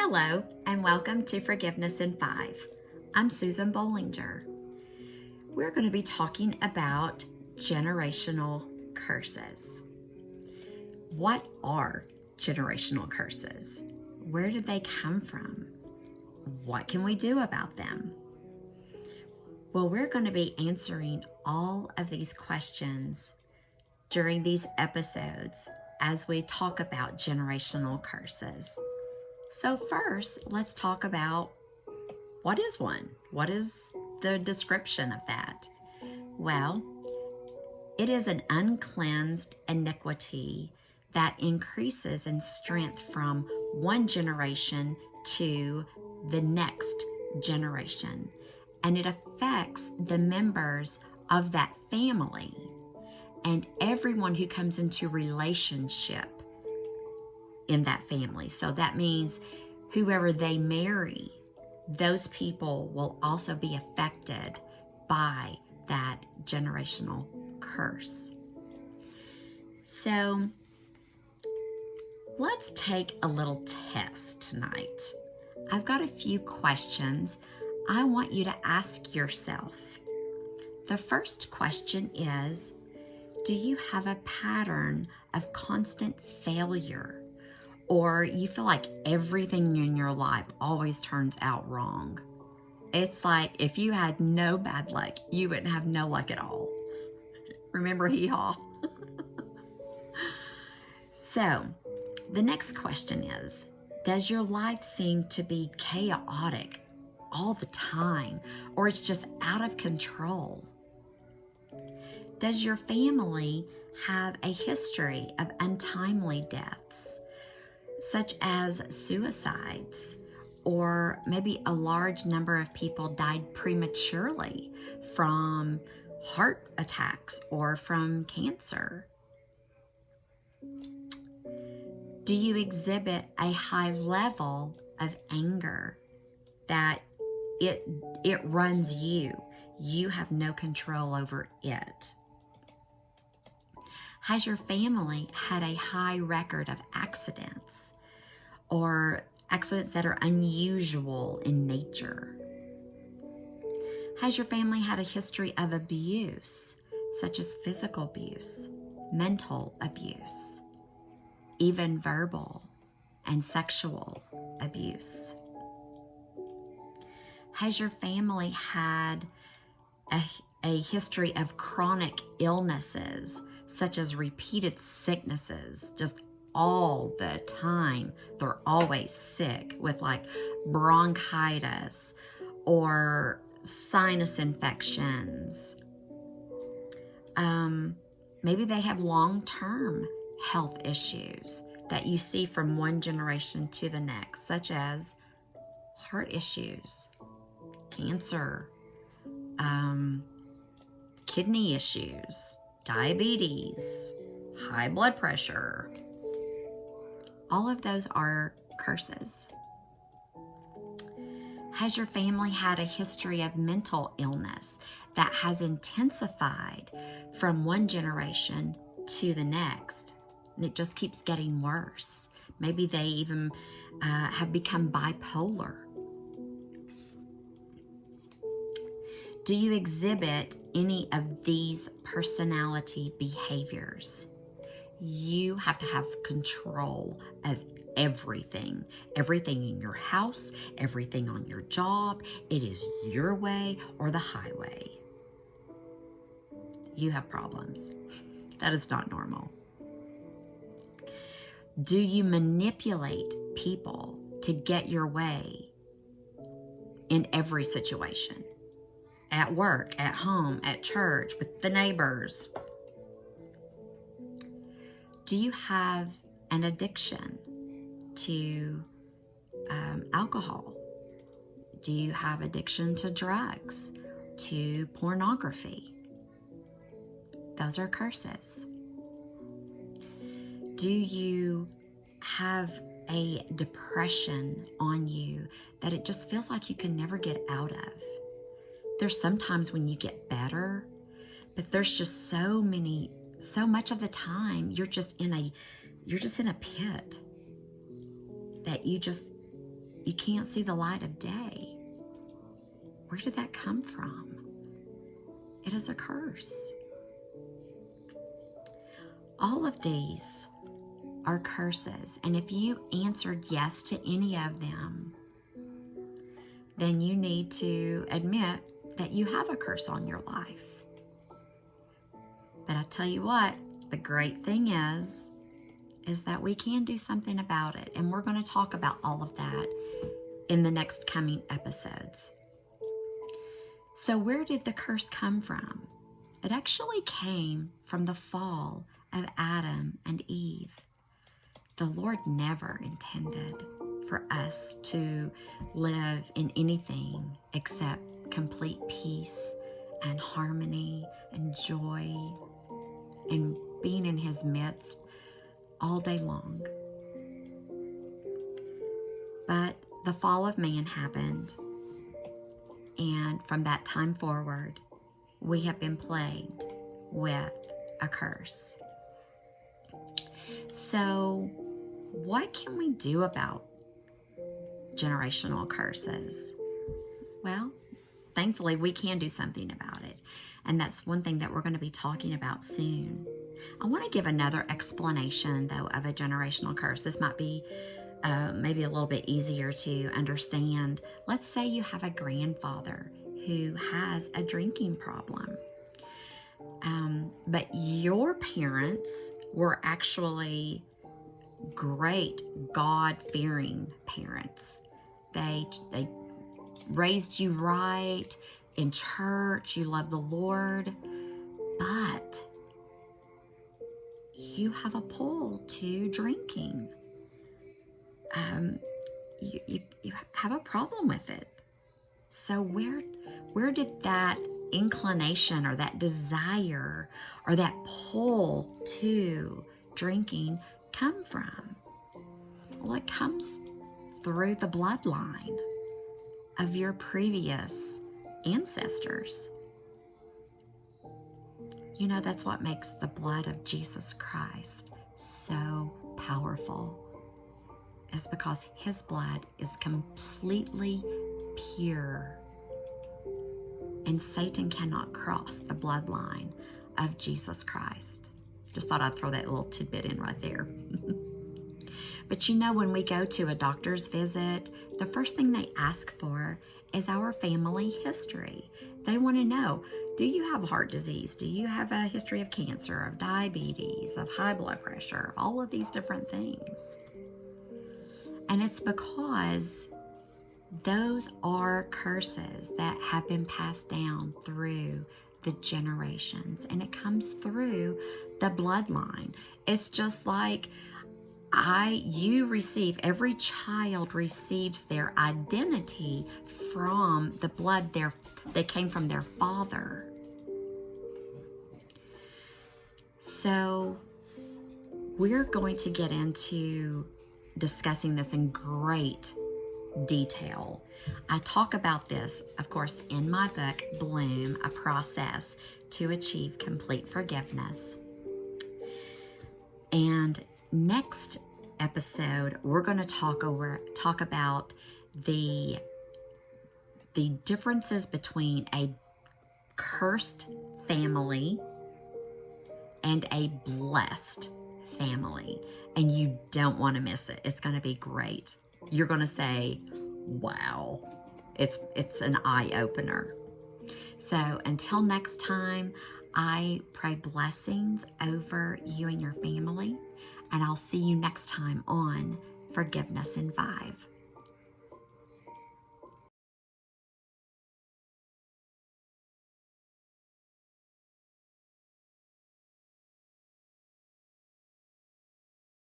Hello, and welcome to Forgiveness in 5. I'm Susan Bolinger. We're going to be talking about generational curses. What are generational curses? Where did they come from? What can we do about them? Well, we're going to be answering all of these questions during these episodes as we talk about generational curses. So first, let's talk about what is one? What is the description of that? Well, it is an uncleansed iniquity that increases in strength from one generation to the next generation, and it affects the members of that family and everyone who comes into relationship in that family. So that means whoever they marry, those people will also be affected by that generational curse. So let's take a little test tonight. I've got a few questions I want you to ask yourself. The first question is, do you have a pattern of constant failure? Or you feel like everything in your life always turns out wrong? It's like if you had no bad luck, you wouldn't have no luck at all. Remember hee-haw? So, the next question is, does your life seem to be chaotic all the time, or it's just out of control? Does your family have a history of untimely deaths, such as suicides, or maybe a large number of people died prematurely from heart attacks or from cancer? Do you exhibit a high level of anger that it runs you? You have no control over it. Has your family had a high record of accidents or accidents that are unusual in nature? Has your family had a history of abuse, such as physical abuse, mental abuse, even verbal and sexual abuse? Has your family had a history of chronic illnesses, such as repeated sicknesses, just all the time? They're always sick with like bronchitis or sinus infections. Maybe they have long-term health issues that you see from one generation to the next, such as heart issues, cancer, kidney issues, diabetes, high blood pressure. All of those are curses. Has your family had a history of mental illness that has intensified from one generation to the next, and it just keeps getting worse? Maybe they even have become bipolar. Do you exhibit any of these personality behaviors? You have to have control of everything in your house, everything on your job. It is your way or the highway. You have problems. That is not normal. Do you manipulate people to get your way in every situation? At work, at home, at church, with the neighbors? Do you have an addiction to alcohol? Do you have addiction to drugs, to pornography? Those are curses. Do you have a depression on you that it just feels like you can never get out of? There's sometimes when you get better, but there's just so much of the time you're just in a pit that you just you can't see the light of day. Where did that come from? It is a curse. All of these are curses, and if you answered yes to any of them, then you need to admit that you have a curse on your life. But I tell you what, the great thing is that we can do something about it, and we're going to talk about all of that in the next coming episodes. So where did the curse come from? It actually came from the fall of Adam and Eve. The Lord never intended for us to live in anything except complete peace and harmony and joy and being in His midst all day long. But the fall of man happened, and from that time forward, we have been plagued with a curse. So, what can we do about generational curses? Well, thankfully, we can do something about it. And that's one thing that we're going to be talking about soon. I want to give another explanation, though, of a generational curse. This might be maybe a little bit easier to understand. Let's say you have a grandfather who has a drinking problem. But your parents were actually great God-fearing parents. They raised you right in church. You love the Lord, but you have a pull to drinking. You have a problem with it. So where did that inclination or that desire or that pull to drinking come from? Well, it comes through the bloodline of your previous ancestors. You know, that's what makes the blood of Jesus Christ so powerful, is because His blood is completely pure, and Satan cannot cross the bloodline of Jesus Christ. Just thought I'd throw that little tidbit in right there. But you know, when we go to a doctor's visit, the first thing they ask for is our family history. They want to know, do you have heart disease? Do you have a history of cancer, of diabetes, of high blood pressure, all of these different things? And it's because those are curses that have been passed down through the generations, and it comes through the bloodline. It's just like every child receives their identity from the blood that came from their father. So we're going to get into discussing this in great detail. I talk about this, of course, in my book, Bloom, A Process to Achieve Complete Forgiveness. And next episode, we're going to talk about the differences between a cursed family and a blessed family. And you don't want to miss it. It's going to be great. You're going to say, wow, it's an eye-opener. So until next time, I pray blessings over you and your family, and I'll see you next time on Forgiveness in 5.